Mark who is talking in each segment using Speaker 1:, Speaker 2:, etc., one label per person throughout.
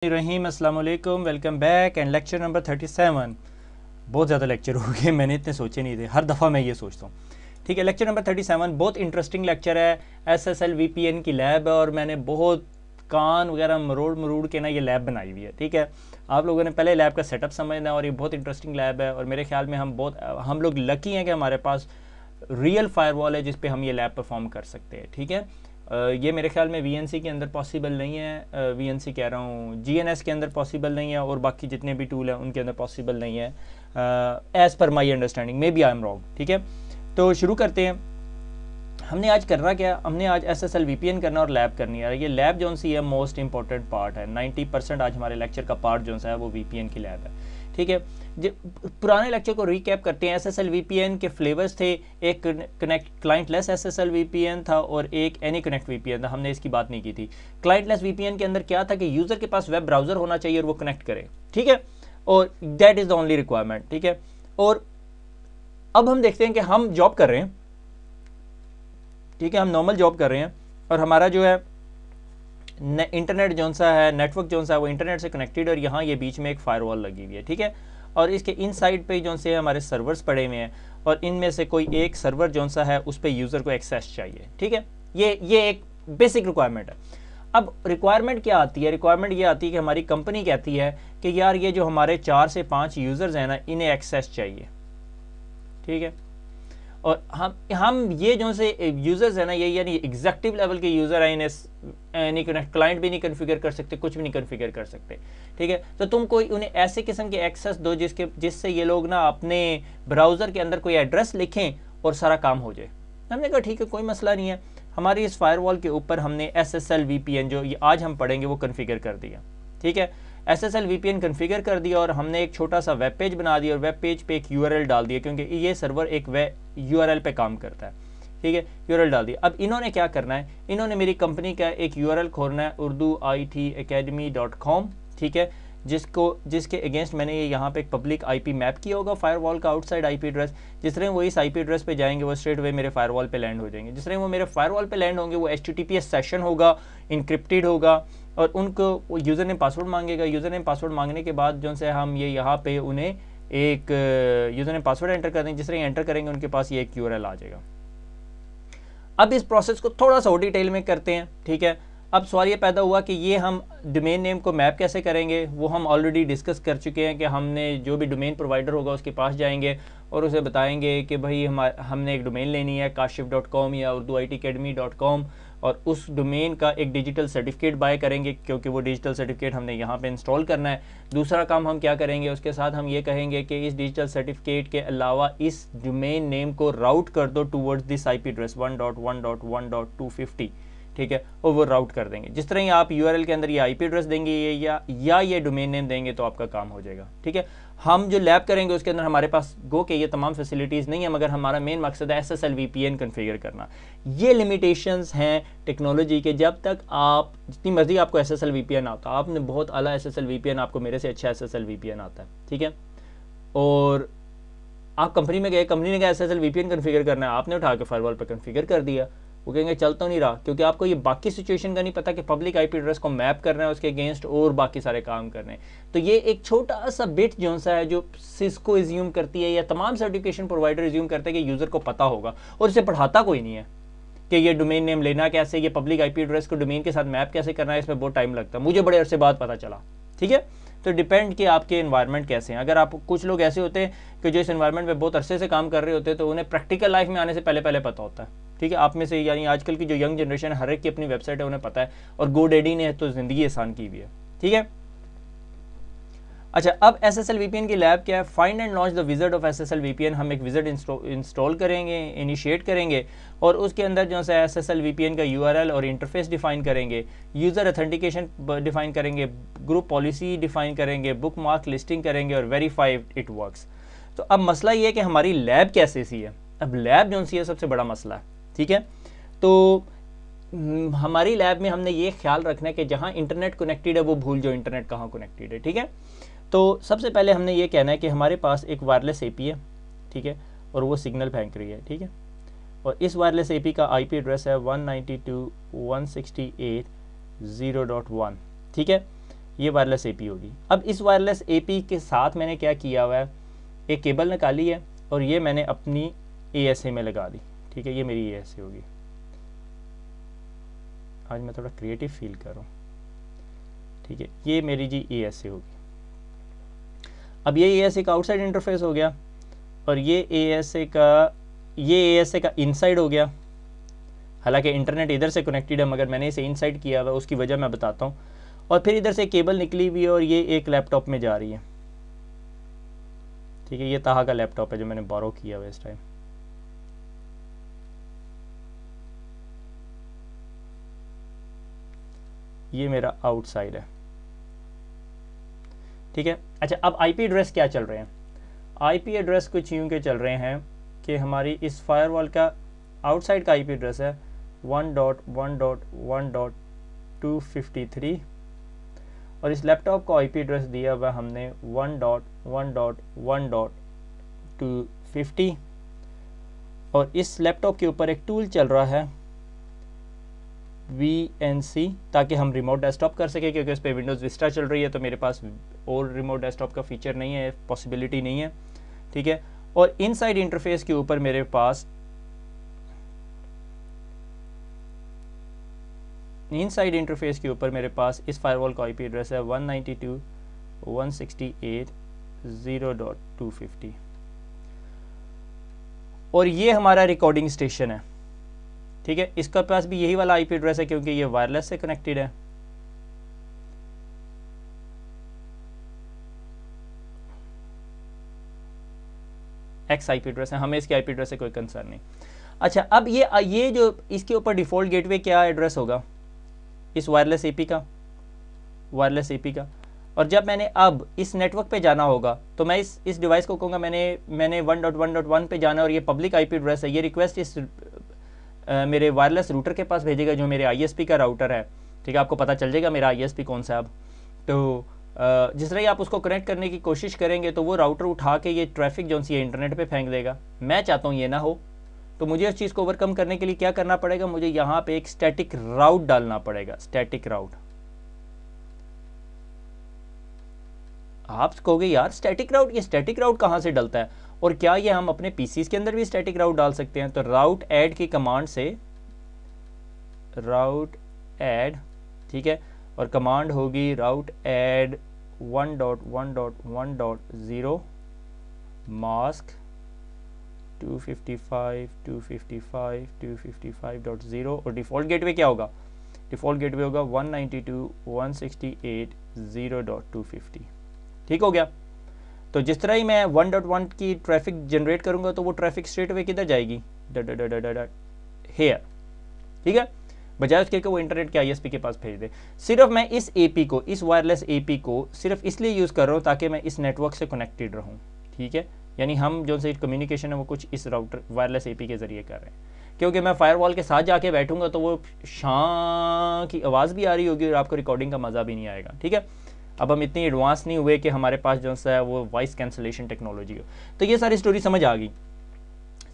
Speaker 1: रहीम अस्सलाम वालेकुम, welcome back and lecture number 37। बहुत ज़्यादा लेक्चर हो गए, मैंने इतने सोचे नहीं थे, हर दफ़ा मैं ये सोचता हूँ। ठीक है, लेक्चर नंबर 37 बहुत इंटरेस्टिंग लेक्चर है। SSL VPN की लैब है और मैंने बहुत कान वगैरह मरोड़ मरोड़ के ना ये लैब बनाई हुई है। ठीक है, आप लोगों ने पहले लैब का सेटअप समझना है और ये बहुत इंटरेस्टिंग लैब है और मेरे ख्याल में हम लोग लकी हैं कि हमारे पास रियल फायरवॉल है जिस पे हम ये लैब परफॉर्म कर सकते हैं। ठीक है, ये मेरे ख्याल में VNC के अंदर पॉसिबल नहीं है, VNC कह रहा हूँ, GNS के अंदर पॉसिबल नहीं है और बाकी जितने भी टूल हैं उनके अंदर पॉसिबल नहीं है, as per my understanding, may be I am wrong. ठीक है, तो शुरू करते हैं। हमने आज करना क्या, हमने आज SSL VPN करना और लैब करनी है। ये लैब जो सी है मोस्ट इंपॉर्टेंट पार्ट है, 90% आज हमारे लेक्चर का पार्ट जो है वो VPN की लैब है। ठीक है, पुराने लेक्चर को रिकैप करते हैं। SSL VPN के फ्लेवर्स थे, एक क्लाइंट लेस SSL VPN था और एक एनी कनेक्ट VPN था। हमने इसकी बात नहीं की थी। क्लाइंट लेस VPN के अंदर क्या था कि यूज़र के पास वेब ब्राउज़र होना चाहिए और वो कनेक्ट करे। ठीक है, और that is the only requirement. ठीक है, और अब हम देखते हैं कि हम जॉब कर रहे हैं। ठीक है, हम नॉर्मल जॉब कर रहे हैं और हमारा जो है इंटरनेट जो सा है, नेटवर्क जो सा है वो इंटरनेट से कनेक्टेड और यहाँ ये बीच में एक फायरवॉल लगी हुई है। ठीक है, और इसके इन साइड पे जो से हमारे सर्वर्स पड़े हुए हैं और इनमें से कोई एक सर्वर जो सा है उस पर यूज़र को एक्सेस चाहिए। ठीक है, ये एक बेसिक रिक्वायरमेंट है। अब रिक्वायरमेंट क्या आती है? रिक्वायरमेंट ये आती है कि हमारी कंपनी कहती है कि यार ये जो हमारे 4 से 5 यूज़र्स हैं ना, इन्हें एक्सेस चाहिए। ठीक है, और हम ये जो से यूज़र्स है ना, ये यानी एग्जेक्टिव लेवल के यूज़र हैं, इन्हें नहीं कनेक्ट, क्लाइंट भी नहीं कन्फिगर कर सकते, कुछ भी नहीं कन्फिगर कर सकते। ठीक है, तो तुम कोई उन्हें ऐसे किस्म के एक्सेस दो जिससे ये लोग ना अपने ब्राउज़र के अंदर कोई एड्रेस लिखें और सारा काम हो जाए। हमने कहा ठीक है, कोई मसला नहीं है। हमारी इस फायरवॉल के ऊपर हमने SSL VPN जो ये आज हम पढ़ेंगे वो कन्फिगर कर दिया। ठीक है, SSL VPN कन्फिगर कर दिया और हमने एक छोटा सा वेब पेज बना दिया और वेब पेज पे एक URL डाल दिया, क्योंकि ये सर्वर एक URL पे काम करता है। ठीक है, URL डाल दिया। अब इन्होंने क्या करना है, इन्होंने मेरी कंपनी का एक URL खोलना है, urduitacademy.com। ठीक है, जिसके अगेंस्ट मैंने ये यहाँ पे एक पब्लिक IP मैप किया होगा, फायरवॉल का आउटसाइड IP एड्रेस। जिस तरह वो इस IP एड्रेस पे जाएंगे वो स्ट्रेट वे मेरे फायरवॉल पे लैंड हो जाएंगे। जिस तरह वो मेरे फायरवॉल पे लैंड होंगे वो HTTPS सेशन होगा, इनक्रिप्टेड होगा और उनको यूज़र नेम पासवर्ड मांगेगा। यूज़र नेम पासवर्ड मांगने के बाद जो से हम ये यहाँ पे उन्हें एक यूज़र नेम पासवर्ड एंटर कर देंगे। जिस तरह एंटर करेंगे उनके पास ये एक URL आ जाएगा। अब इस प्रोसेस को थोड़ा सा और डिटेल में करते हैं। ठीक है, अब सवाल ये पैदा हुआ कि ये हम डोमेन नेम को मैप कैसे करेंगे। वो हम ऑलरेडी डिस्कस कर चुके हैं कि हमने जो भी डोमेन प्रोवाइडर होगा उसके पास जाएंगे और उसे बताएंगे कि भाई हमने एक डोमेन लेनी है kashif.com या urduitacademy.com और उस डोमेन का एक डिजिटल सर्टिफिकेट बाय करेंगे, क्योंकि वो डिजिटल सर्टिफिकेट हमने यहाँ पे इंस्टॉल करना है। दूसरा काम हम क्या करेंगे, उसके साथ हम ये कहेंगे कि इस डिजिटल सर्टिफिकेट के अलावा इस डोमेन नेम को राउट कर दो टूवर्ड्स दिस IP एड्रेस 1.1.1.250। ठीक है, और वो राउट कर देंगे। जिस तरह ही आप URL के अंदर ये IP एड्रेस देंगे या ये डोमेन नेम देंगे तो आपका काम हो जाएगा। ठीक है, हम जो लैब करेंगे उसके अंदर हमारे पास गो के ये तमाम फैसिलिटीज़ नहीं है, मगर हमारा मेन मकसद है SSL VPN कन्फिगर करना। ये लिमिटेशंस हैं टेक्नोलॉजी के। जब तक आप जितनी मर्जी आपको SSL VPN आता, आपने बहुत आला SSL VPN, आपको मेरे से अच्छा SSL VPN आता है। ठीक है, और आप कंपनी में गए, कंपनी ने कहा SSL VPN कन्फिगर करना है, आपने उठा के फायरवॉल पर कन्फिगर कर दिया। वो कहेंगे चल तो नहीं रहा, क्योंकि आपको ये बाकी सिचुएशन का नहीं पता कि पब्लिक IP एड्रेस को मैप करना है उसके अगेंस्ट और बाकी सारे काम करने हैं। तो ये एक छोटा सा बिट जो सा है जो सिस्को इज्यूम करती है या तमाम सर्टिफिकेशन प्रोवाइडर इज्यूम करते हैं कि यूज़र को पता होगा और इसे पढ़ाता कोई नहीं है कि ये डोमेन नेम लेना कैसे, ये पब्लिक IP एड्रेस को डोमेन के साथ मैप कैसे करना है। इसमें बहुत टाइम लगता है, मुझे बड़े अरसे बाद पता चला। ठीक है, तो डिपेंड कि आपके एनवायरनमेंट कैसे हैं। अगर आप कुछ लोग ऐसे होते हैं कि जो इस एनवायरनमेंट में बहुत अरसे से काम कर रहे होते हैं तो उन्हें प्रैक्टिकल लाइफ में आने से पहले पता होता है। ठीक है, आप में से यानी आजकल की जो यंग जनरेशन है, हर एक की अपनी वेबसाइट है, उन्हें पता है, और GoDaddy ने तो ज़िंदगी आसान की हुई है। ठीक है, अच्छा, अब SSL VPN की लैब क्या है? Find and launch the wizard of SSL VPN। हम एक विज़ार्ड इंस्टॉल करेंगे, इनिशिएट करेंगे और उसके अंदर जो है SSL VPN का URL और इंटरफेस डिफाइन करेंगे, यूज़र अथेंटिकेशन डिफाइन करेंगे, ग्रुप पॉलिसी डिफाइन करेंगे, बुक मार्क लिस्टिंग करेंगे और वेरीफाई इट वर्क्स। तो अब मसला ये है कि हमारी लैब कैसे सी है। अब लैब जो सी है सबसे बड़ा मसला है। ठीक है, तो हमारी लैब में हमने ये ख्याल रखना है कि जहाँ इंटरनेट कनेक्टेड है वो भूल जाओ इंटरनेट कहाँ कनेक्टेड है। ठीक है, तो सबसे पहले हमने ये कहना है कि हमारे पास एक वायरलेस AP है। ठीक है, और वो सिग्नल फेंक रही है। ठीक है, और इस वायरलेस AP का IP एड्रेस है 192.168.0.1। ठीक है, ये वायरलेस एपी होगी। अब इस वायरलेस एपी के साथ मैंने क्या किया हुआ है, एक केबल निकाली है और ये मैंने अपनी ASA में लगा दी। ठीक है, ये मेरी ASA होगी। आज मैं थोड़ा क्रिएटिव फील कर रहा हूँ। ठीक है, ये मेरी जी ASA होगी। अब ये ASA का आउटसाइड इंटरफेस हो गया और ये ASA का इनसाइड हो गया। हालांकि इंटरनेट इधर से कनेक्टेड है मगर मैंने इसे इनसाइड किया हुआ, उसकी वजह मैं बताता हूँ। और फिर इधर से केबल निकली हुई है और ये एक लैपटॉप में जा रही है। ठीक है, ये ताहा का लैपटॉप है जो मैंने बोरो किया हुआ इस टाइम। ये मेरा आउटसाइड है। ठीक है, अच्छा अब IP एड्रेस क्या चल रहे हैं। IP एड्रेस कुछ यूं के चल रहे हैं कि हमारी इस फायरवॉल का आउटसाइड का IP एड्रेस है 1.1.1.253 और इस लैपटॉप को IP एड्रेस दिया हुआ हमने 1.1.1.250 और इस लैपटॉप के ऊपर एक टूल चल रहा है VNC, ताकि हम रिमोट डेस्कटॉप कर सकें, क्योंकि उस पर विंडोज़ विस्टा चल रही है तो मेरे पास और रिमोट डेस्कटॉप का फीचर नहीं है, पॉसिबिलिटी नहीं है। ठीक है, और इनसाइड इंटरफेस के ऊपर मेरे पास इस फायरवॉल का IP एड्रेस है 192.168.0.250 और ये हमारा रिकॉर्डिंग स्टेशन है। ठीक है, इसका पास भी यही वाला IP एड्रेस है क्योंकि ये वायरलेस से कनेक्टेड है। X IP एड्रेस है, हमें इसके IP एड्रेस से कोई कंसर्न नहीं। अच्छा, अब ये जो इसके ऊपर डिफ़ॉल्ट गेटवे क्या एड्रेस होगा, इस वायरलेस एपी का और जब मैंने अब इस नेटवर्क पे जाना होगा तो मैं इस डिवाइस को कहूँगा मैंने 1.1.1 पे जाना और ये पब्लिक IP एड्रेस है। ये रिक्वेस्ट इस मेरे वायरलेस रूटर के पास भेजेगा जो मेरे ISP का राउटर है। ठीक है, आपको पता चल जाएगा मेरा ISP कौन सा है अब। तो जिस तरह ही आप उसको कनेक्ट करने की कोशिश करेंगे तो वो राउटर उठा के ये ट्रैफिक जो सी है इंटरनेट पे फेंक देगा। मैं चाहता हूँ ये ना हो, तो मुझे उस चीज़ को ओवरकम करने के लिए क्या करना पड़ेगा, मुझे यहाँ पे एक स्टैटिक राउट डालना पड़ेगा। स्टैटिक राउट, आप कहोगे यार स्टैटिक राउट, ये स्टैटिक राउट कहाँ से डलता है और क्या ये हम अपने PCs के अंदर भी स्टैटिक राउट डाल सकते हैं। तो राउट ऐड की कमांड से राउट ऐड, ठीक है, और कमांड होगी राउट ऐड 1.1.1.0 मास्क 255.255.0 और डिफ़ॉल्ट गेटवे क्या होगा, डिफ़ॉल्ट गेटवे होगा 192.168.0.250। ठीक हो गया। तो जिस तरह ही मैं 1.1 की ट्रैफिक जनरेट करूंगा तो वो ट्रैफिक स्ट्रेट अवे किधर जाएगी, हेयर। ठीक है, बजाय उसके कि वो इंटरनेट के ISP के पास भेज दे। सिर्फ मैं इस AP को, इस वायरलेस AP को सिर्फ इसलिए यूज़ कर रहा हूँ ताकि मैं इस नेटवर्क से कनेक्टेड रहूँ। ठीक है, यानी हम जो से कम्युनिकेशन है वो कुछ इस राउटर वायरलेस AP के ज़रिए कर रहे हैं, क्योंकि मैं फायरवॉल के साथ जाके बैठूंगा तो वो शां की आवाज़ भी आ रही होगी और आपको रिकॉर्डिंग का मज़ा भी नहीं आएगा। ठीक है, अब हम इतनी एडवांस नहीं हुए कि हमारे पास जो सा है वो वॉइस कैंसलेशन टेक्नोलॉजी हो। तो ये सारी स्टोरी समझ आ गई।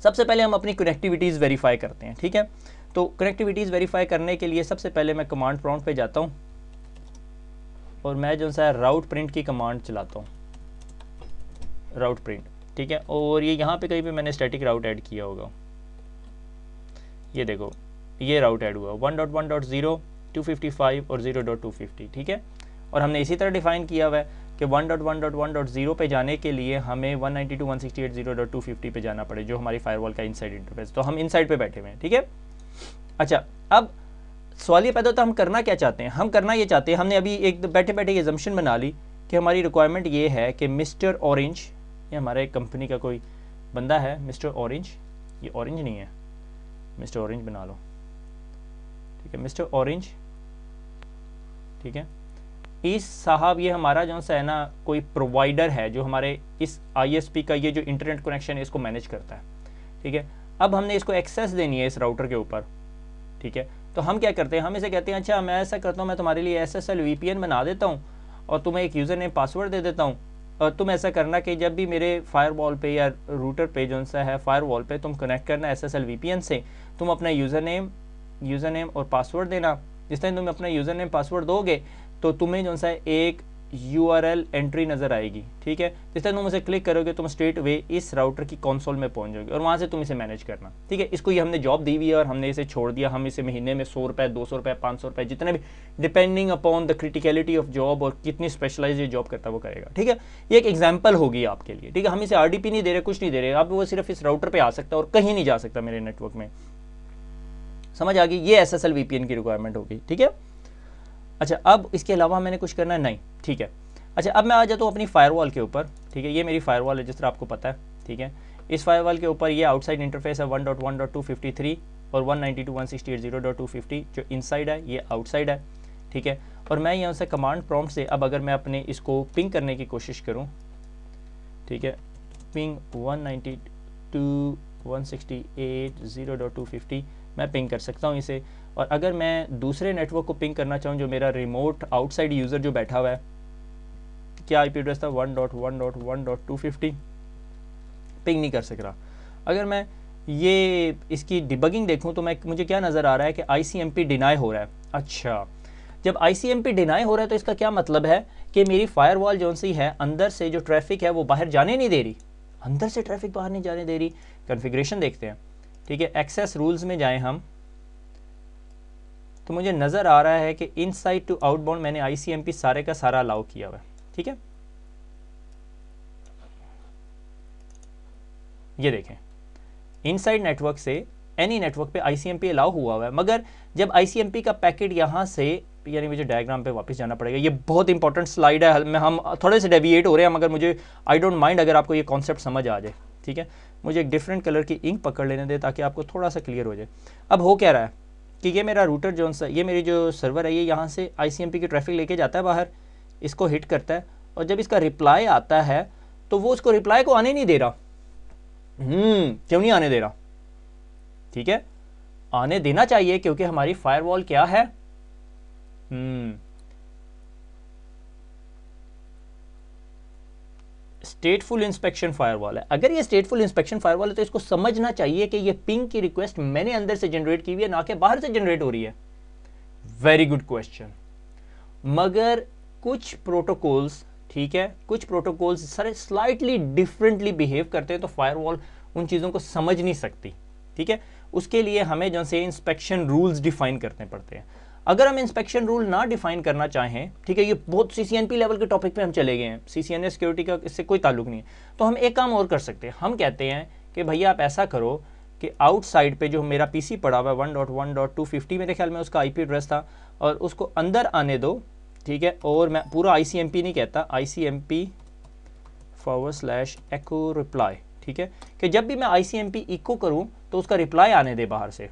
Speaker 1: सबसे पहले हम अपनी कनेक्टिविटीज़ वेरीफाई करते हैं। ठीक है, तो कनेक्टिविटीज़ वेरीफाई करने के लिए सबसे पहले मैं कमांड प्रॉम्प्ट पे जाता हूँ और मैं जो सा राउट प्रिंट की कमांड चलाता हूँ, राउट प्रिंट। ठीक है, और ये यहाँ पे कहीं पे मैंने स्टैटिक राउट ऐड किया होगा, ये देखो ये राउट ऐड हुआ 1.1.0 255 और 0.250। ठीक है, और हमने इसी तरह डिफाइन किया हुआ है कि 1.1.1.0 पे जाने के लिए हमें 192.168.0.250 पे जाना पड़े, जो हमारी फायरवॉल का इनसाइड इंटरफेस। तो हम इनसाइड पे बैठे हुए हैं। ठीक है, अच्छा अब सवाल ये पैदा होता है हम करना क्या चाहते हैं। हम करना ये चाहते हैं, हमने अभी एक बैठे बैठे ये जम्पशन बना ली कि हमारी रिक्वायरमेंट ये है कि मिस्टर ऑरेंज, ये हमारे कंपनी का कोई बंदा है मिस्टर ऑरेंज, ये ऑरेंज नहीं है, मिस्टर ऑरेंज बना लो। ठीक है, मिस्टर ऑरेंज। ठीक है, इस साहब ये हमारा जो सा है ना कोई प्रोवाइडर है जो हमारे इस ISP का ये जो इंटरनेट कनेक्शन है इसको मैनेज करता है। ठीक है, अब हमने इसको एक्सेस देनी है इस राउटर के ऊपर। ठीक है, तो हम क्या करते हैं, हम इसे कहते हैं अच्छा मैं ऐसा करता हूँ, मैं तुम्हारे लिए SSL VPN बना देता हूँ और तुम्हें एक यूज़र नेम पासवर्ड दे देता हूँ और तुम ऐसा करना कि जब भी मेरे फायरवॉल पे या रूटर पे जो सा है फायरवॉल पे तुम कनेक्ट करना SSL VPN से, तुम अपना यूज़र नेम और पासवर्ड देना। जिस टाइम तुम अपना यूज़र नेम पासवर्ड दोगे तो तुम्हें जो सा एक URL एंट्री नज़र आएगी, ठीक है। जिस तरह तुम उसे क्लिक करोगे तुम स्ट्रेट वे इस राउटर की कंसोल में पहुंच जाओगे और वहाँ से तुम इसे मैनेज करना, ठीक है। इसको ये हमने जॉब दी हुई है और हमने इसे छोड़ दिया, हम इसे महीने में 100 रुपये 200 रुपये 500 रुपये जितने भी depending upon the criticality of job और कितनी स्पेशलाइज ये जॉब करता है वो करेगा, ठीक है। ये एक एग्जाम्पल होगी आपके लिए, ठीक है। हम इसे RDP नहीं दे रहे, कुछ नहीं दे रहे, अब वो सिर्फ इस राउटर पर आ सकता है और कहीं नहीं जा सकता मेरे नेटवर्क में, समझ आ गई। ये SSL VPN की रिक्वायरमेंट होगी, ठीक है। अच्छा, अब इसके अलावा मैंने कुछ करना है नहीं, ठीक है। अच्छा, अब मैं आ जाता हूँ अपनी फायरवॉल के ऊपर, ठीक है। ये मेरी फायरवॉल है जिस तरह आपको पता है, ठीक है। इस फायरवॉल के ऊपर ये आउटसाइड इंटरफेस है 1.1.253 और 192.168.0.250 जो इनसाइड है, ये आउटसाइड है, ठीक है। और मैं यहाँ से कमांड प्रॉम्प्ट से अब अगर मैं अपने इसको पिंग करने की कोशिश करूँ, ठीक है, पिंग 192.168.0.250 मैं पिंग कर सकता हूँ इसे। और अगर मैं दूसरे नेटवर्क को पिंग करना चाहूँ जो मेरा रिमोट आउटसाइड यूज़र जो बैठा हुआ है, क्या IP एड्रेस था 1.1.1.250, पिंग नहीं कर सक रहा। अगर मैं ये इसकी डिबगिंग देखूं तो मुझे क्या नज़र आ रहा है कि ICMP डिनाई हो रहा है। अच्छा, जब ICMP डिनाई हो रहा है तो इसका क्या मतलब है कि मेरी फायरवॉल जो सी है अंदर से जो ट्रैफिक है वो बाहर जाने नहीं दे रही, अंदर से ट्रैफिक बाहर नहीं जाने दे रही। कॉन्फ़िगरेशन देखते हैं, ठीक है। एक्सेस रूल्स में जाएं हम, तो मुझे नज़र आ रहा है कि इनसाइड टू आउटबाउंड मैंने ICMP सारे का सारा अलाउ किया हुआ है, ठीक है। ये देखें, इनसाइड नेटवर्क से एनी नेटवर्क पे ICMP अलाउ हुआ हुआ है, मगर जब ICMP का पैकेट यहाँ से, यानी मुझे डायग्राम पे वापस जाना पड़ेगा। ये बहुत इंपॉर्टेंट स्लाइड है, में हम थोड़े से डेविएट हो रहे हैं, मगर मुझे आई डोंट माइंड अगर आपको ये कॉन्सेप्ट समझ आ जाए, ठीक है। मुझे एक डिफरेंट कलर की इंक पकड़ लेने दे ताकि आपको थोड़ा सा क्लियर हो जाए। अब हो क्या रहा है कि ये मेरा रूटर जो सा, ये मेरी जो सर्वर है, ये यहाँ से ICMP की ट्रैफिक लेके जाता है बाहर, इसको हिट करता है और जब इसका रिप्लाई आता है तो वो उसको रिप्लाई को आने नहीं दे रहा। क्यों नहीं आने दे रहा, ठीक है। आने देना चाहिए क्योंकि हमारी फायरवॉल क्या है, स्टेटफुल इंस्पेक्शन फायरवॉल है। अगर ये स्टेटफुल इंस्पेक्शन फायरवॉल है तो इसको समझना चाहिए कि ये पिंग की रिक्वेस्ट मैंने अंदर से जनरेट की हुई है, ना कि बाहर से जनरेट हो रही है। Very good question. मगर कुछ प्रोटोकॉल्स, ठीक है, कुछ प्रोटोकॉल्स सारे स्लाइटली डिफरेंटली बिहेव करते हैं, तो फायरवॉल उन चीज़ों को समझ नहीं सकती, ठीक है। उसके लिए हमें जो से इंस्पेक्शन रूल्स डिफाइन करने पड़ते हैं। अगर हम इंस्पेक्शन रूल ना डिफाइन करना चाहें, ठीक है, ये बहुत CCNP लेवल के टॉपिक पे हम चले गए हैं, CCNA सिक्योरिटी का इससे कोई ताल्लुक नहीं है, तो हम एक काम और कर सकते हैं। हम कहते हैं कि भैया आप ऐसा करो कि आउटसाइड पे जो मेरा PC पड़ा हुआ है 1.1.250 मेरे ख्याल में उसका IP एड्रेस था, और उसको अंदर आने दो, ठीक है। और मैं पूरा ICMP नहीं कहता, ICMP/echo reply, ठीक है, कि जब भी मैं ICMP इको करूं तो उसका रिप्लाई आने दे बाहर से,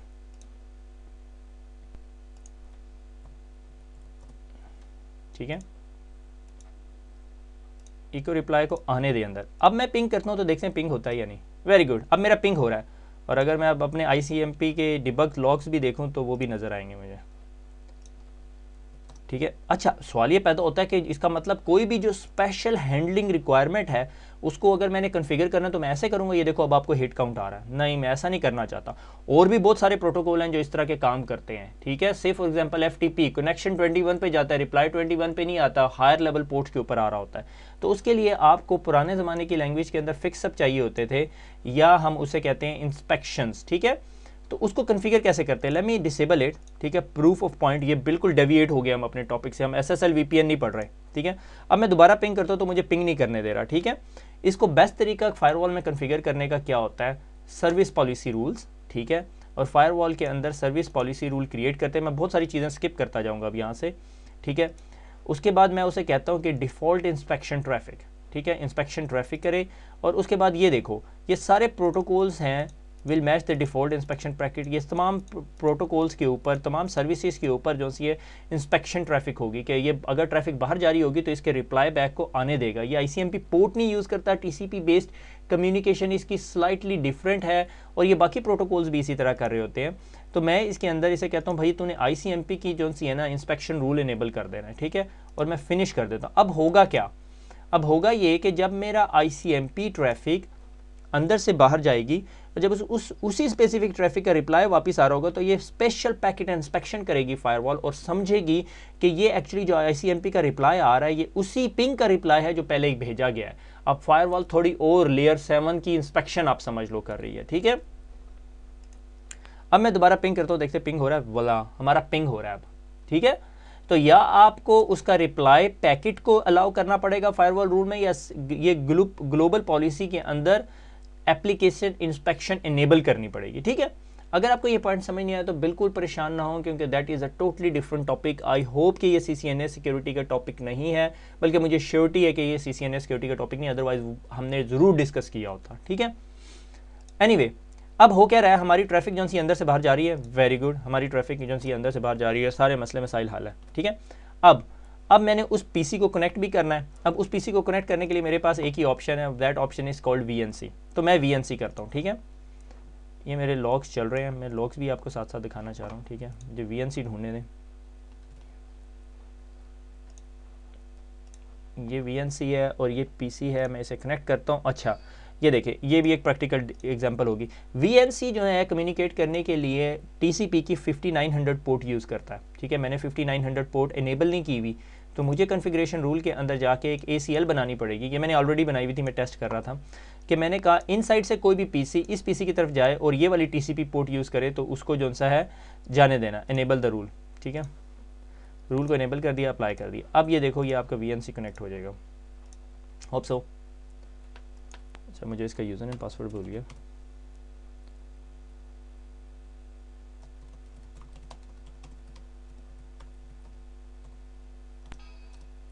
Speaker 1: ठीक है। इको रिप्लाई को आने दे अंदर। अब मैं पिंग करता हूं तो देखते हैं पिंग होता है या नहीं। वेरी गुड, अब मेरा पिंग हो रहा है। और अगर मैं अब अपने ICMP के डिबग लॉग्स भी देखूं तो वो भी नजर आएंगे मुझे, ठीक है। अच्छा, सवाल ये पैदा होता है कि इसका मतलब कोई भी जो स्पेशल हैंडलिंग रिक्वायरमेंट है उसको अगर मैंने कॉन्फ़िगर करना है तो मैं ऐसे करूंगा, ये देखो अब आपको हिट काउंट आ रहा है। नहीं, मैं ऐसा नहीं करना चाहता। और भी बहुत सारे प्रोटोकॉल हैं जो इस तरह के काम करते हैं, ठीक है। से फॉर एग्जांपल FTP कनेक्शन 21 पे जाता है, रिप्लाई 21 पे नहीं आता, हायर लेवल पोर्ट के ऊपर आ रहा होता है। तो उसके लिए आपको पुराने ज़माने की लैंग्वेज के अंदर फिक्सअप चाहिए होते थे, या हम उसे कहते हैं इंस्पेक्शंस, ठीक है। तो उसको कॉन्फ़िगर कैसे करते हैं, लेट मी डिसेबल इट, ठीक है। प्रूफ ऑफ पॉइंट, ये बिल्कुल डेविएट हो गया हम अपने टॉपिक से, हम SSL VPN नहीं पढ़ रहे, ठीक है। अब मैं दोबारा पिंग करता हूँ तो मुझे पिंग नहीं करने दे रहा, ठीक है। इसको बेस्ट तरीका फायरवॉल में कॉन्फ़िगर करने का क्या होता है, सर्विस पॉलिसी रूल्स, ठीक है। और फायरवॉल के अंदर सर्विस पॉलिसी रूल क्रिएट करते हैं। मैं बहुत सारी चीज़ें स्किप करता जाऊँगा अब यहाँ से, ठीक है। उसके बाद मैं उसे कहता हूँ कि डिफ़ॉल्ट इंस्पेक्शन ट्रैफिक, ठीक है, इंस्पेक्शन ट्रैफिक करे। और उसके बाद ये देखो, ये सारे प्रोटोकॉल्स हैं will match the default inspection packet. ये तमाम प्रोटोकॉल्स के ऊपर, तमाम सर्विसेज के ऊपर जो सी ये इंस्पेक्शन ट्रैफिक होगी कि ये अगर ट्रैफिक बाहर जारी होगी तो इसके रिप्लाई बैक को आने देगा। ये ICMP पोर्ट नहीं यूज़ करता, TCP बेस्ड कम्युनिकेशन इसकी स्लाइटली डिफरेंट है, और ये बाकी प्रोटोकॉल्स भी इसी तरह कर रहे होते हैं। तो मैं इसके अंदर इसे कहता हूँ भाई तूने ICMP की जो सी है ना इंस्पेक्शन रूल इनेबल कर देना है, ठीक है। और मैं फिनिश कर देता हूँ। अब होगा क्या, अब होगा ये कि जब मेरा ICMP ट्रैफिक अंदर से बाहर जाएगी और जब उसी स्पेसिफिक ट्रैफिक का रिप्लाई वापस आ रहा होगा तो ये स्पेशल पैकेट इंस्पेक्शन करेगी फायरवॉल और समझेगी कि ये एक्चुअली जो आईसीएमपी का रिप्लाई आ रहा है ये उसी पिंग का रिप्लाई है जो पहले ही भेजा गया है। अब फायरवॉल थोड़ी और लेयर 7 की इंस्पेक्शन आप समझ लो कर रही है, ठीक है। अब मैं दोबारा पिंग करता हूँ, देखते पिंग हो रहा है, वाला हमारा पिंग हो रहा है अब, ठीक है। तो या आपको उसका रिप्लाई पैकेट को अलाउ करना पड़ेगा फायरवॉल रूल में, या ये ग्लोबल पॉलिसी के अंदर एप्लीकेशन इंस्पेक्शन इनेबल करनी पड़ेगी, ठीक है। अगर आपको ये पॉइंट समझ नहीं आया तो बिल्कुल परेशान ना हो, क्योंकि that is a totally different topic. I hope कि ये CCNA सिक्योरिटी का टॉपिक नहीं है, बल्कि मुझे श्योरिटी है कि ये CCNA सिक्योरिटी का टॉपिक नहीं, अदरवाइज हमने ज़रूर डिस्कस किया होता, ठीक है। एनीवे, अब हो क्या रहा है, हमारी ट्रैफिक एजेंसी अंदर से बाहर जा रही है, वेरी गुड, हमारी ट्रैफिक एजेंसी अंदर से बाहर जा रही है, सारे मसले मसाइल हल है, ठीक है। अब मैंने उस पीसी को कनेक्ट भी करना है। अब उस पीसी को कनेक्ट करने के लिए मेरे पास एक ही ऑप्शन है, that option is called VNC। तो मैं VNC करता हूँ, ठीक है। ये मेरे लॉग्स चल रहे हैं, मैं लॉग्स भी आपको साथ साथ दिखाना चाह रहा हूँ, ठीक है। मुझे VNC ढूंढने दें, ये VNC है और ये PC है, मैं इसे कनेक्ट करता हूँ। अच्छा, ये देखिए, ये भी एक प्रैक्टिकल एग्जांपल होगी। VNC जो है कम्युनिकेट करने के लिए TCP की 5900 पोर्ट यूज़ करता है, ठीक है। मैंने 5900 पोर्ट इनेबल नहीं की हुई, तो मुझे कॉन्फ़िगरेशन रूल के अंदर जाके एक ACL बनानी पड़ेगी। ये मैंने ऑलरेडी बनाई हुई थी, मैं टेस्ट कर रहा था कि मैंने कहा इनसाइड से कोई भी PC इस PC की तरफ जाए और ये वाली TCP पोर्ट यूज़ करे तो उसको जो सा है जाने देना, इनेबल द रूल, ठीक है। रूल को इनेबल कर दिया, अप्लाई कर दिया। अब ये देखो, ये आपका VNC कनेक्ट हो जाएगा, होप सो। अच्छा, मुझे इसका यूज़र एंड पासवर्ड भूल गया।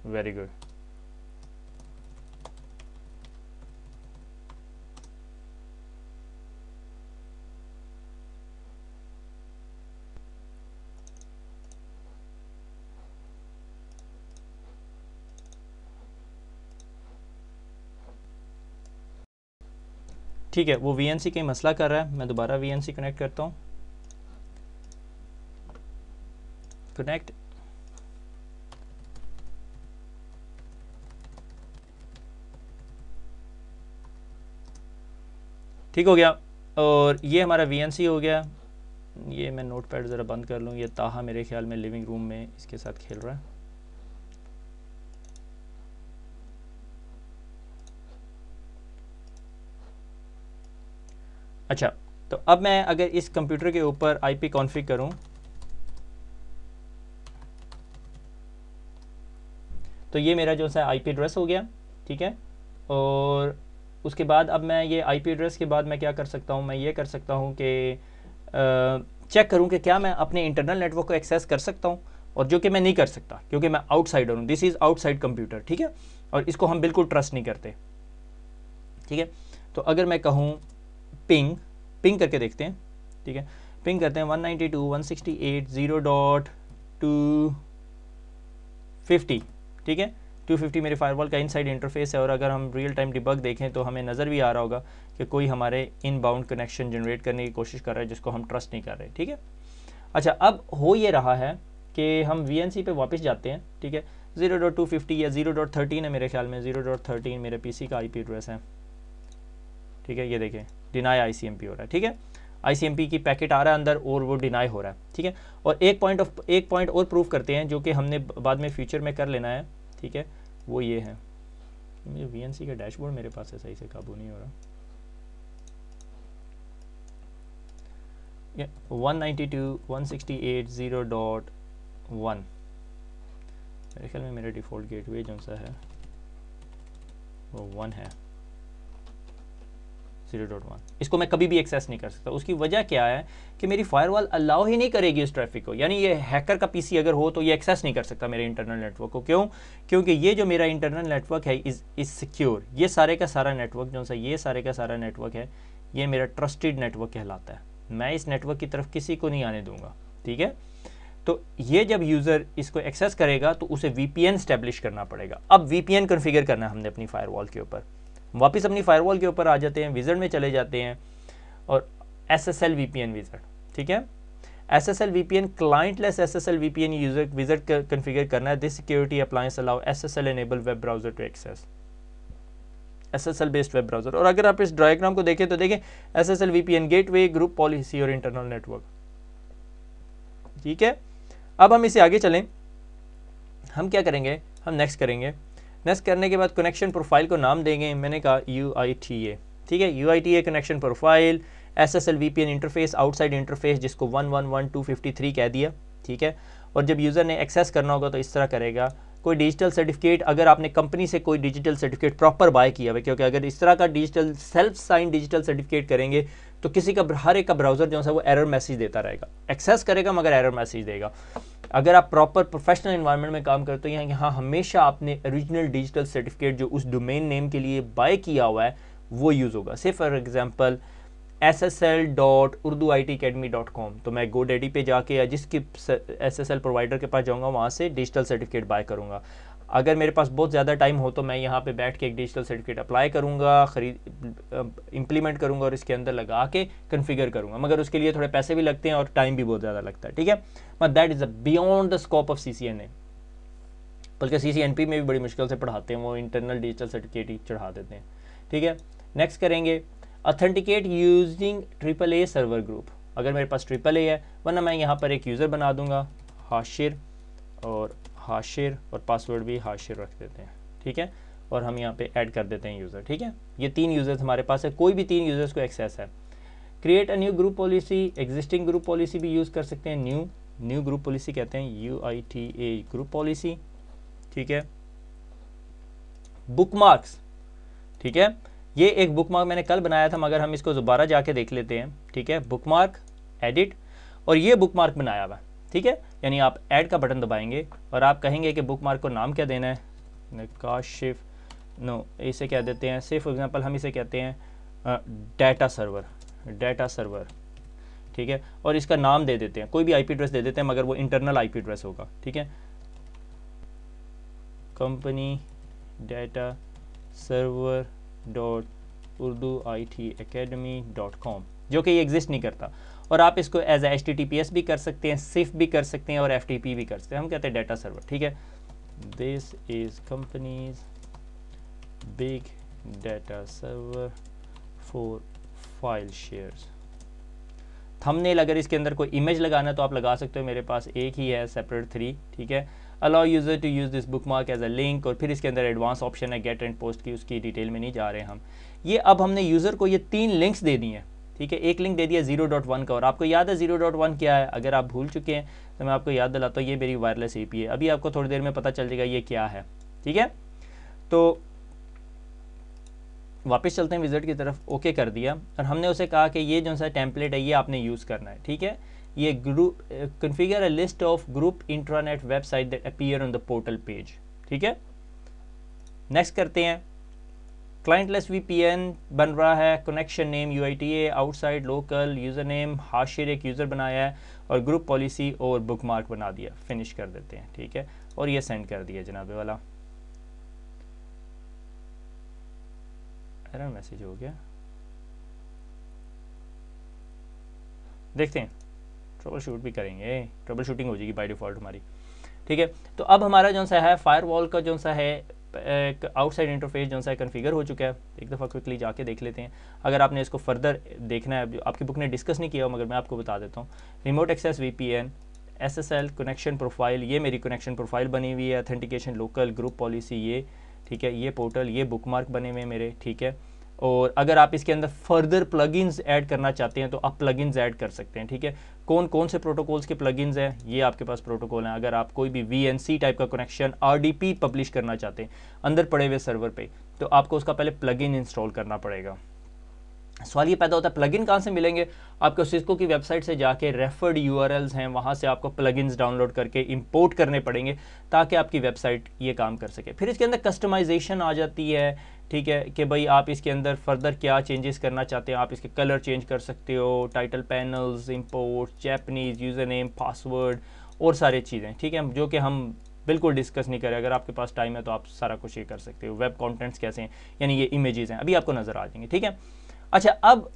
Speaker 1: वेरी गुड, ठीक है। वो VNC का मसला कर रहा है, मैं दोबारा VNC कनेक्ट करता हूँ, कनेक्ट। ठीक हो गया, और ये हमारा VNC हो गया। ये मैं नोटपैड ज़रा बंद कर लूँ, ये ताहा मेरे ख्याल में लिविंग रूम में इसके साथ खेल रहा है। अच्छा, तो अब मैं अगर इस कंप्यूटर के ऊपर IP कॉन्फ़िग करूं तो ये मेरा जो सा IP एड्रेस हो गया, ठीक है। और उसके बाद अब मैं ये IP एड्रेस के बाद मैं क्या कर सकता हूँ, मैं ये कर सकता हूँ कि चेक करूँ कि क्या मैं अपने इंटरनल नेटवर्क को एक्सेस कर सकता हूँ, और जो कि मैं नहीं कर सकता क्योंकि मैं आउटसाइडर हूँ। दिस इज़ आउटसाइड कंप्यूटर, ठीक है, और इसको हम बिल्कुल ट्रस्ट नहीं करते, ठीक है। तो अगर मैं कहूँ पिंग करके देखते हैं, ठीक है। पिंग करते हैं 192.168.0.250, ठीक है। 250 मेरे फायरवॉल का इनसाइड इंटरफेस है, और अगर हम रियल टाइम डिबग देखें तो हमें नज़र भी आ रहा होगा कि कोई हमारे इनबाउंड कनेक्शन जनरेट करने की कोशिश कर रहा है जिसको हम ट्रस्ट नहीं कर रहे, ठीक है। अच्छा, अब हो ये रहा है कि हम VNC पे वापस जाते हैं, ठीक है। 0.250 या 0.13 है मेरे ख्याल में, 0.13 मेरे PC का IP एड्रेस है, ठीक है। ये देखें, डिनाई ICMP हो रहा है, ठीक है। ICMP की पैकेट आ रहा है अंदर और वो डिनाई हो रहा है, ठीक है। और एक पॉइंट और प्रूव करते हैं जो कि हमने बाद में फ्यूचर में कर लेना है, ठीक है। वो ये है, मुझे VNC का डैशबोर्ड मेरे पास है, सही से काबू नहीं हो रहा। 192.168.0.1 मेरे ख्याल में मेरा डिफ़ॉल्ट गेटवे जो सा है वो 1 है, 0.1। इसको मैं कभी भी एक्सेस नहीं कर सकता। उसकी वजह क्या है कि मेरी फायरवॉल अलाउ ही नहीं करेगी इस ट्रैफिक को, यानी ये हैकर का PC अगर हो तो ये एक्सेस नहीं कर सकता मेरे इंटरनल नेटवर्क को। क्यों? क्योंकि ये जो मेरा इंटरनल नेटवर्क है इज़ सिक्योर। ये सारे का सारा नेटवर्क जो सा ये सारे का सारा नेटवर्क है, ये मेरा ट्रस्टेड नेटवर्क कहलाता है। मैं इस नेटवर्क की तरफ किसी को नहीं आने दूंगा, ठीक है। तो ये जब यूज़र इसको एक्सेस करेगा तो उसे VPN स्टैब्लिश करना पड़ेगा। अब VPN कॉन्फ़िगर करना है हमने अपनी फायरवॉल के ऊपर। वापस अपनी फायरवॉल के ऊपर आ जाते हैं, विज़र्ड में चले जाते हैं और SSL VPN विज़र्ड, ठीक है। SSL VPN clientless SSL VPN user wizard configure करना है। This security appliance allow SSL enable web browser to access, SSL based web browser. और अगर आप इस डायग्राम को देखें तो देखें SSL VPN gateway, group policy और इंटरनल नेटवर्क। ठीक है, अब हम इसे आगे चलें, हम क्या करेंगे, हम नेक्स्ट करेंगे। नेक्स्ट करने के बाद कनेक्शन प्रोफाइल को नाम देंगे, मैंने कहा UITA। ठीक है, UITA connection profile, SSL VPN interface, outside interface जिसको 111.253 कह दिया। ठीक है, और जब यूज़र ने एक्सेस करना होगा तो इस तरह करेगा। कोई डिजिटल सर्टिफिकेट, अगर आपने कंपनी से कोई डिजिटल सर्टिफिकेट प्रॉपर बाय किया हुआ, क्योंकि अगर इस तरह का digital self sign digital certificate करेंगे तो किसी का हर एक का ब्राउज़र जो है वो एरर मैसेज देता रहेगा, एक्सेस करेगा मगर एरर मैसेज देगा। अगर आप प्रॉपर प्रोफेशनल एनवायरनमेंट में काम करते हैं, यहाँ हमेशा आपने ओरिजिनल डिजिटल सर्टिफिकेट जो उस डोमेन नेम के लिए बाय किया हुआ है वो यूज़ होगा। से फॉर एग्जांपल ssl.urduitacademy.com, तो मैं GoDaddy पे जाके या जिसकी SSL प्रोवाइडर के पास जाऊँगा वहाँ से डिजिटल सर्टिफिकेट बाय करूँगा। अगर मेरे पास बहुत ज़्यादा टाइम हो तो मैं यहाँ पे बैठ के एक डिजिटल सर्टिफिकेट अप्लाई करूँगा, इम्प्लीमेंट करूँगा और इसके अंदर लगा के कन्फिगर करूँगा, मगर उसके लिए थोड़े पैसे भी लगते हैं और टाइम भी बहुत ज़्यादा लगता है। ठीक है, but that is beyond the scope of CCNA, बल्कि CCNP में भी बड़ी मुश्किल से पढ़ाते हैं, वो इंटरनल डिजिटल सर्टिफिकेट ही चढ़ा देते हैं। ठीक है, नेक्स्ट करेंगे authenticate using AAA server group. अगर मेरे पास AAA है, वरना मैं यहाँ पर एक यूज़र बना दूंगा हाशिर और पासवर्ड भी हाशिर रख देते हैं। ठीक है, और हम यहाँ पे ऐड कर देते हैं यूज़र। ठीक है, ये 3 यूज़र्स हमारे पास है, कोई भी 3 यूज़र्स को एक्सेस है। Create a new group policy, existing group policy भी यूज़ कर सकते हैं, न्यू ग्रुप पॉलिसी कहते हैं UITA ग्रुप पॉलिसी। ठीक है, बुकमार्क्स। ठीक है, ये एक बुकमार्क मैंने कल बनाया था मगर हम इसको दोबारा जाके देख लेते हैं। ठीक है, बुकमार्क एडिट, और ये बुकमार्क बनाया हुआ। ठीक है, यानी आप ऐड का बटन दबाएंगे और आप कहेंगे कि बुकमार्क को नाम क्या देना है, काशिफ, नो इसे क्या देते हैं, से फॉर एग्जांपल हम इसे कहते हैं डाटा सर्वर। ठीक है, और इसका नाम दे देते हैं, कोई भी IP एड्रेस दे देते हैं मगर वो इंटरनल IP एड्रेस होगा। ठीक है, कंपनी डाटा सर्वर .urduitacademy.com, जो कि ये एग्जिस्ट नहीं करता, और आप इसको एज HTTPS भी कर सकते हैं, सिफ भी कर सकते हैं और FTP भी कर सकते हैं। हम कहते हैं डाटा सर्वर। ठीक है, this is companies big data server for file shares. Thumbnail अगर इसके अंदर कोई इमेज लगाना है तो आप लगा सकते हो, मेरे पास एक ही है सेपरेट 3। ठीक है, allow user to use this bookmark as a link, और फिर इसके अंदर एडवांस ऑप्शन है गेट एंड पोस्ट की, उसकी डिटेल में नहीं जा रहे हम। ये अब हमने यूज़र को ये 3 लिंक्स दे दी हैं। ठीक है, एक लिंक दे दिया 0.1 का, और आपको याद है 0.1 क्या है, अगर आप भूल चुके हैं तो मैं आपको याद दिलाता हूँ, ये मेरी वायरलेस AP है। अभी आपको थोड़ी देर में पता चल जाएगा ये क्या है। ठीक है, तो वापस चलते हैं विजिट की तरफ। ओके कर दिया, और हमने उसे कहा कि ये जो सा टेम्पलेट है ये आपने यूज़ करना है। ठीक है, ये group configure a list of group intranet website that appear on the portal page. ठीक है, नेक्स्ट करते हैं। क्लाइंटलेस VPN बन रहा है, connection name UITA, outside local, user name Hashir एक यूज़र बनाया है, और ग्रुप पॉलिसी और बुकमार्क बना दिया। फिनिश कर देते हैं। ठीक है, और ये सेंड कर दिया जनाबे वाला, एरर मैसेज हो गया। देखते हैं, ट्रबल शूट भी करेंगे, ट्रबल शूटिंग हो जाएगी बाय डिफ़ॉल्ट हमारी। ठीक है, तो अब हमारा जो सा है फायरवॉल का जो सा है एक आउटसाइड इंटरफेस जो सा कन्फिगर हो चुका है। एक दफ़ा क्विकली जाके देख लेते हैं, अगर आपने इसको फर्दर देखना है, आपकी बुक ने डिस्कस नहीं किया मगर मैं आपको बता देता हूँ। Remote access VPN, SSL connection profile, ये मेरी कनेक्शन प्रोफाइल बनी हुई है। ऑथेंटिकेशन लोकल, ग्रुप पॉलिसी ये। ठीक है, ये पोर्टल, ये बुकमार्क बने हुए मेरे। ठीक है, और अगर आप इसके अंदर फर्दर प्लगइन्स ऐड करना चाहते हैं तो आप प्लगइन्स ऐड कर सकते हैं। ठीक है, कौन कौन से प्रोटोकॉल्स के प्लगइन्स हैं, ये आपके पास प्रोटोकॉल हैं। अगर आप कोई भी VNC टाइप का कनेक्शन RDP पब्लिश करना चाहते हैं अंदर पड़े हुए सर्वर पे, तो आपको उसका पहले प्लगइन इंस्टॉल करना पड़ेगा। सवाल ये पैदा होता है प्लगइन कहाँ से मिलेंगे। आपको सिस्को की वेबसाइट से जाके रेफर्ड URLs हैं, वहाँ से आपको प्लगइन्स डाउनलोड करके इंपोर्ट करने पड़ेंगे ताकि आपकी वेबसाइट ये काम कर सके। फिर इसके अंदर कस्टमाइजेशन आ जाती है। ठीक है, कि भाई आप इसके अंदर फर्दर क्या चेंजेस करना चाहते हैं, आप इसके कलर चेंज कर सकते हो, title panels, import, Japanese, user name, password और सारी चीज़ें। ठीक है, जो कि हम बिल्कुल डिस्कस नहीं करें। अगर आपके पास टाइम है तो आप सारा कुछ ये कर सकते हो। वेब कंटेंट्स कैसे हैं, यानी ये इमेजेस हैं, अभी आपको नज़र आ जाएंगे। ठीक है, अच्छा अब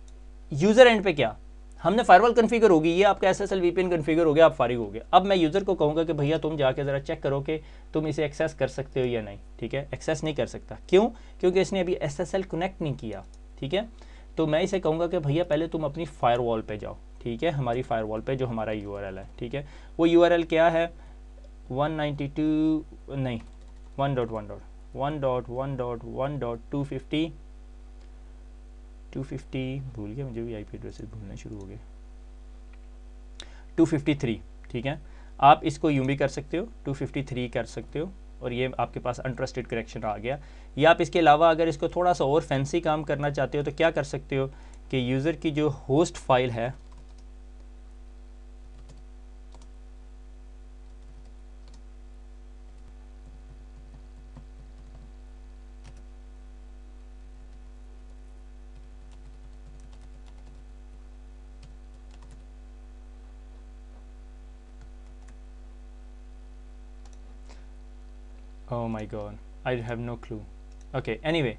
Speaker 1: यूज़र एंड पे क्या, हमने फायरवॉल कन्फिगर होगी, ये आपका SSL VPN कन्फिगर हो गया, आप फारिग हो गए। अब मैं यूज़र को कहूँगा कि भैया तुम जाके ज़रा चेक करो कि तुम इसे एक्सेस कर सकते हो या नहीं, ठीक है। एक्सेस नहीं कर सकता, क्यों? क्योंकि इसने अभी SSL कनेक्ट नहीं किया, ठीक है। तो मैं इसे कहूँगा कि भैया पहले तुम अपनी फायरवॉल पे जाओ, ठीक है, हमारी फायरवॉल पे जो हमारा URL है, ठीक है। वो URL क्या है? 192 नहीं 1.1.1.1.1.250 250 भूल गया, मुझे भी IP एड्रेसेस भूलना शुरू हो गए। 253, ठीक है। आप इसको यूं भी कर सकते हो, 253 कर सकते हो, और ये आपके पास अनट्रस्टेड करेक्शन आ गया। या आप इसके अलावा अगर इसको थोड़ा सा और फैंसी काम करना चाहते हो तो क्या कर सकते हो कि यूज़र की जो होस्ट फाइल है, oh my god, I have no clue. Okay, anyway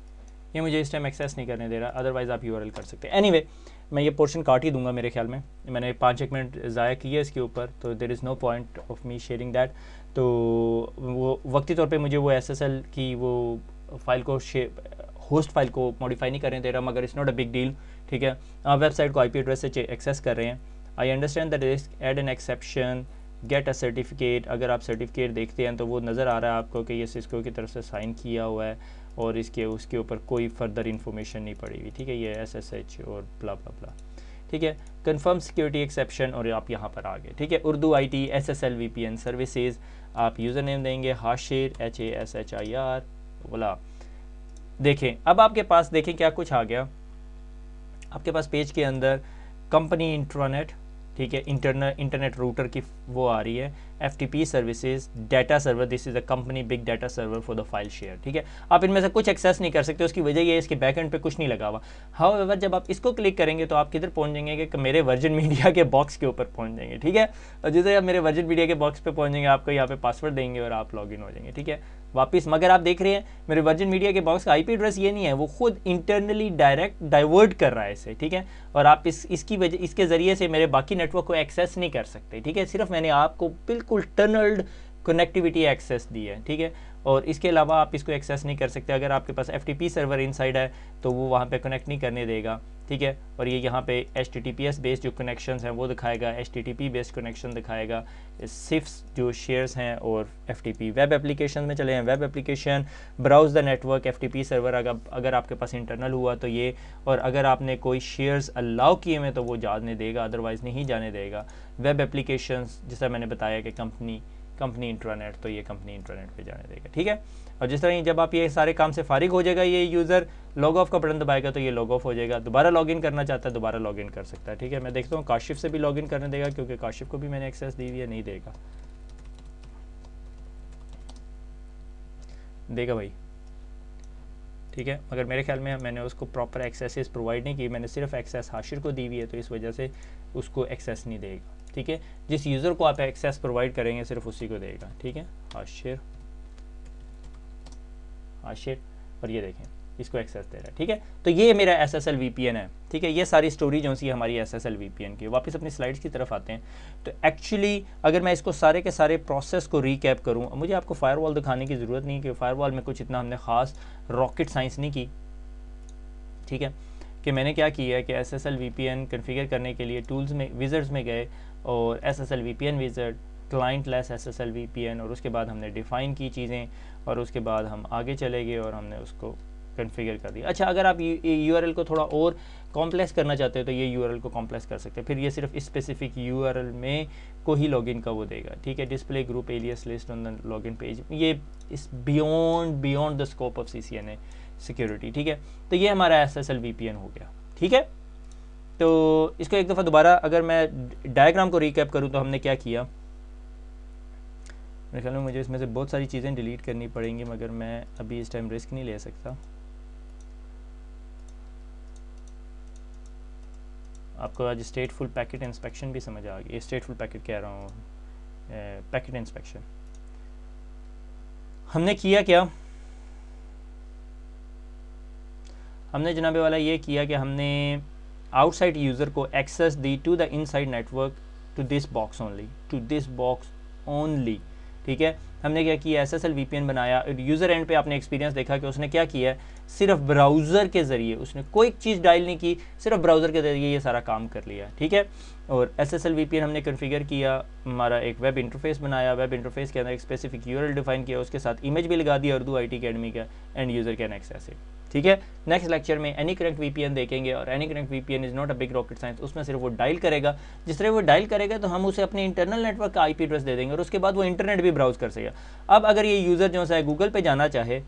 Speaker 1: ये मुझे इस टाइम एक्सेस नहीं करने दे रहा, अदरवाइज़ आप URL कर सकते हैं। एनीवे मैं ये पोर्शन काट ही दूंगा, मेरे ख्याल में मैंने 5-1 मिनट ज़ाया किया इसके ऊपर, तो there is no point of me sharing that. तो वो वक्ती तौर पे मुझे वो SSL की वो फाइल को होस्ट फाइल को मॉडिफाई नहीं करने दे रहा, मगर it's not a big deal, ठीक है। आप वेबसाइट को IP एड्रेस से एक्सेस कर रहे हैं। I understand that is add an exception, get a certificate. अगर आप सर्टिफिकेट देखते हैं तो वो नज़र आ रहा है आपको कि ये सिस्को की तरफ से साइन किया हुआ है और उसके ऊपर कोई फर्दर इन्फॉर्मेशन नहीं पड़ी हुई, ठीक है। ये SSH और ब्ला ब्ला ब्ला, ठीक है। कंफर्म सिक्योरिटी एक्सेप्शन, और आप यहाँ पर आ गए, ठीक है। Urdu IT SSL VPN services, आप यूज़र नेम देंगे हाशिर HASHIR बोला। देखें अब आपके पास, देखें क्या कुछ आ गया आपके पास पेज के अंदर। कंपनी इंट्रानेट, ठीक है, इंटरनेट रूटर की वो आ रही है। FTP services, data server, this is a company big data server for the file share, ठीक है। आप इनमें से कुछ एक्सेस नहीं कर सकते, उसकी वजह ये है इसके बैकएंड पे कुछ नहीं लगा हुआ। हाउएवर जब आप इसको क्लिक करेंगे तो आप किधर पहुंच जाएंगे कि मेरे वर्जिन मीडिया के बॉक्स के ऊपर पहुंच जाएंगे, ठीक है। और जैसे आप मेरे वर्जिन मीडिया के बॉक्स पे पहुंच जाएंगे, आपको यहाँ पे पासवर्ड देंगे और आप लॉगिन हो जाएंगे, ठीक है, वापस। मगर आप देख रहे हैं मेरे वर्जिन मीडिया के बॉक्स का IP एड्रेस ये नहीं है, वो खुद इंटरनली डायरेक्ट डाइवर्ट कर रहा है इसे, ठीक है। और आप इसके ज़रिए से मेरे बाकी नेटवर्क को एक्सेस नहीं कर सकते, ठीक है। सिर्फ मैंने आपको बिल्कुल टनल्ड कनेक्टिविटी एक्सेस दी है, ठीक है। और इसके अलावा आप इसको एक्सेस नहीं कर सकते। अगर आपके पास FTP सर्वर इनसाइड है तो वो वहाँ पे कनेक्ट नहीं करने देगा, ठीक है। और ये यहाँ पे HTTPS बेस्ड जो कनेक्शंस हैं वो दिखाएगा, HTTP बेस्ड कनेक्शन दिखाएगा, सिफ्स जो शेयर्स हैं, और FTP वेब एप्लीकेशन में चले हैं, web application, browse the network, FTP server अगर आपके पास इंटरनल हुआ तो ये, और अगर आपने कोई शेयर्स अलाउ किए में तो वो जाने देगा, अदरवाइज़ नहीं जाने देगा। वेब एप्लीकेशन जैसा मैंने बताया कि कंपनी इंट्रानेट, तो ये कंपनी इंट्रानेट पे जाने देगा, ठीक है। और जिस तरह जब आप ये सारे काम से फारिग हो जाएगा, ये यूज़र लॉग ऑफ का बटन दबाएगा तो ये लॉग ऑफ हो जाएगा। दोबारा लॉगिन करना चाहता है दोबारा लॉगिन कर सकता है, ठीक है। मैं देखता हूँ काशिफ से भी लॉगिन करने देगा, क्योंकि काशिफ को भी मैंने एक्सेस दी हुई है, नहीं देगा, देगा भाई, ठीक है। मगर मेरे ख्याल में मैंने उसको प्रॉपर एक्सेस प्रोवाइड नहीं की, मैंने सिर्फ एक्सेस हाशिर को दी हुई है, तो इस वजह से उसको एक्सेस नहीं देगा, ठीक है। जिस यूज़र को आप एक्सेस प्रोवाइड करेंगे सिर्फ उसी को देगा, ठीक है। हाशिर, और ये देखें इसको एक्सेस दे रहा है, ठीक है। तो ये मेरा SSL VPN है, ठीक है। ये सारी स्टोरी जो सी हमारी SSL VPN की। वापस अपनी स्लाइड्स की तरफ आते हैं। तो एक्चुअली अगर मैं इसको सारे के सारे प्रोसेस को रीकैप करूँ, मुझे आपको फायरवॉल दिखाने की ज़रूरत नहीं, कि फायरवॉल में कुछ इतना हमने ख़ास रॉकेट साइंस नहीं की, ठीक है। कि मैंने क्या किया है कि SSL VPN कन्फिगर करने के लिए टूल्स में, विज़र्ड्स में गए, और SSL VPN wizard, client less SSL VPN, और उसके बाद हमने डिफ़ाइन की चीज़ें, और उसके बाद हम आगे चले गए और हमने उसको कन्फिगर कर दिया। अच्छा, अगर आप URL को थोड़ा और कॉम्प्लेक्स करना चाहते हो तो ये URL को कॉम्प्लेक्स कर सकते हैं। फिर ये सिर्फ स्पेसिफिक URL में को ही लॉगिन का वो देगा, ठीक है। Display group alias list on the login page, ये is beyond the scope of CCNA security, ठीक है। तो ये हमारा SSL VPN हो गया, ठीक है। तो इसको एक दफ़ा दोबारा अगर मैं डायग्राम को रिकैप करूँ तो हमने क्या किया, मेरे ख्याल में मुझे इसमें से बहुत सारी चीज़ें डिलीट करनी पड़ेंगी, मगर मैं अभी इस टाइम रिस्क नहीं ले सकता। आपको आज स्टेटफुल पैकेट इंस्पेक्शन भी समझ आ गई, स्टेटफुल पैकेट कह रहा हूँ, पैकेट इंस्पेक्शन। हमने किया क्या, हमने जनाबे वाला ये किया कि हमने आउटसाइड यूज़र को एक्सेस दी to the inside network to this box only, to this box only. ठीक है, हमने क्या किया, SSL VPN बनाया। यूज़र एंड पे आपने एक्सपीरियंस देखा कि उसने क्या किया है, सिर्फ ब्राउज़र के ज़रिए, उसने कोई चीज़ डायल नहीं की, सिर्फ ब्राउज़र के ज़रिए ये सारा काम कर लिया। ठीक है, और SSL VPN हमने कन्फिगर किया, हमारा एक वेब इंटरफेस बनाया, वेब इंटरफेस के अंदर एक स्पेसिफिक URL डिफाइन किया, उसके साथ इमेज भी लगा दिया उर्दू IT अकेडमी का, end user can access it. ठीक है, नेक्स्ट लेक्चर में AnyConnect VPN देखेंगे, और AnyConnect VPN is not a big rocket science. उसमें सिर्फ वो डायल करेगा, जिस तरह वो डायल करेगा तो हम उसे अपने इंटरनल नेटवर्क का IP एड्रेस दे देंगे, और उसके बाद वो इंटरनेट भी ब्राउज कर सकेगा। अब अगर ये यूज़र जो है गूगल पे जाना चाहे,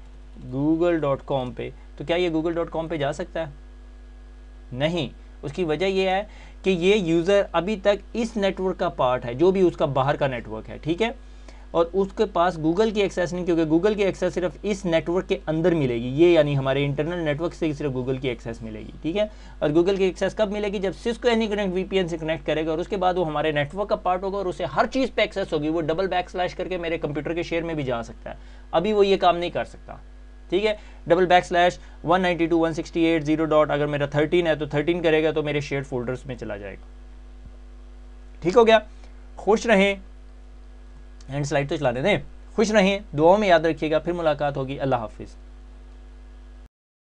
Speaker 1: google.com पे, तो क्या ये google.com पे जा सकता है? नहीं। उसकी वजह यह है कि ये यूज़र अभी तक इस नेटवर्क का पार्ट है, जो भी उसका बाहर का नेटवर्क है। ठीक है, और उसके पास गूगल की एक्सेस नहीं, क्योंकि गूगल की एक्सेस सिर्फ इस नेटवर्क के अंदर मिलेगी, ये यानी हमारे इंटरनल नेटवर्क से ही सिर्फ गूगल की एक्सेस मिलेगी। ठीक है, और गूगल की एक्सेस कब मिलेगी? जब सिस्को AnyConnect VPN से कनेक्ट करेगा, और उसके बाद वो हमारे नेटवर्क का पार्ट होगा, और उसे हर चीज़ पे एक्सेस होगी। वो डबल / करके मेरे कंप्यूटर के शेयर में भी जा सकता है, अभी वो ये काम नहीं कर सकता। ठीक है, $192.168.0. अगर मेरा 13 है तो 13 करेगा तो मेरे शेयर फोल्डर्स में चला जाएगा। ठीक हो गया, खुश रहें, एंड स्लाइड तो चलाने दें, खुश रहें, दुआओं में याद रखिएगा, फिर मुलाकात होगी, अल्लाह हाफिज़।